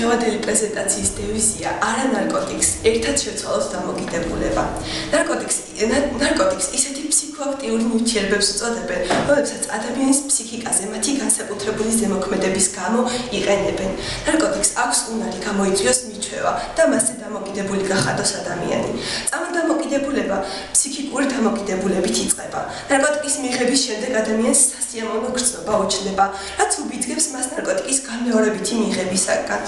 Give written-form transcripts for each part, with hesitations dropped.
დღევანდელი პრეზენტაციის დევიზია არა ნარკოტიკს, ერთად შეცვალოს დამოკიდებულება. ნარკოტიკს ისეთი ფსიქოაქტიური ნივთიერებებს უწოდებენ, რომლებსაც ადამიანის ფსიქიკაზე მათი განსაკუთრებული ზემოქმედების გამო იყენებენ. ნარკოტიკს აქვს უნარი გამოიწვიოს მიჩვევა და მასზე დამოკიდებული გახადოს ადამიანი. წამალდამოკიდებულება ფსიქიკური დამოკიდებულებით იწყება. ნარკოტიკის მიღების შემდეგ ადამიანს სასიამოვნო გრძნობა უჩნდება, რაც უბიძგებს მას ნარკოტიკის განმეორებითი მიღებისაკენ.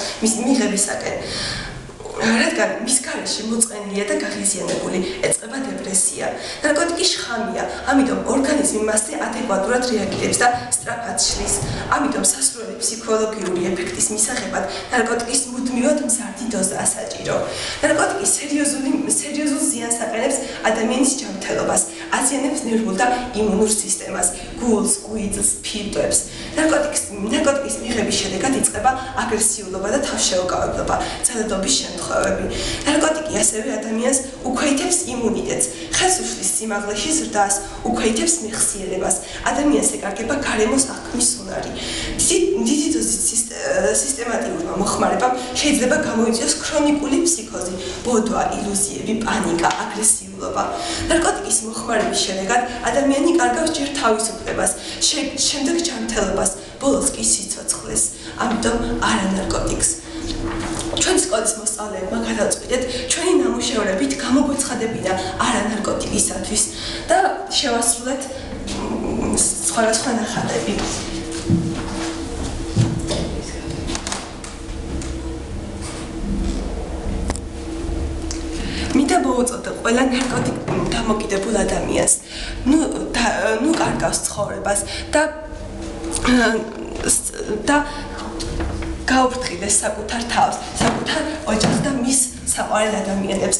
რადგან მის გარეშე მოწყენილია და გაღიზიანებული, ეწყება დეპრესია. ნარკოტიკი შხამია, ამიტომ ორგანიზმი მასზე ადეკვატურად რეაგირებს და სწრაფად შლის. ამიტომ სასურველი ფსიქოლოგიური ეფექტის მისაღებად ნარკოტიკის მუდმივად მზარდი დოზაა საჭირო. ნარკოტიკი სერიოზულ ზიანს აყენებს ადამიანის ჯანმრთელობას, აზიანებს ნერვულ და იმუნურ სისტემას, გულს, ღვიძლს, ფილტვებს. ნარკოტიკის მიღების შედეგად იწყება აგრესიულობა და თავშეუკავებლობა, ძალადობის შემთხვევები. ნარკოტიკი ასევე ადამიანს უქვეითებს იმუნიტეტს, ხელს უშლის სიმაღლეში ზრდას, უქვეითებს მეხსიერებას, ადამიანს ეკარგება გარემოს აღქმის უნარი. დიდი დოზის სისტემატიურმა მოხმარებამ შეიძლება გამოიწვიოს ქრონიკული ფსიქოზი, ბოდვა, ილუზიები, პანიკა, აგრესიულობა. ნარკოტიკის მოხმარების შედეგად ადამიანი კარგავს ჯერ თავისუფლებას, შემდეგ ჯანმრთელობას, ბოლოს კი სიცოცხლეს. ამიტომ არა ნარკოტიკს. ჩვენი სკოლის მოსწავლეებმა გადავწყვიტეთ ჩვენი ნამუშევრებით გამოგვეცხადებინა არა ნარკოტიკისათვის და შევასრულეთ სხვადასხვა ნახატები. მინდა მოვუწოდო ყველა ნარკოტიკ დამოკიდებულ ადამიანს. ნუ კარგავს ცხოვრებას და გაუფრთხილეს საკუთარ თავს, საკუთარ ოჯახს და მის საყვარელ ადამიანებს.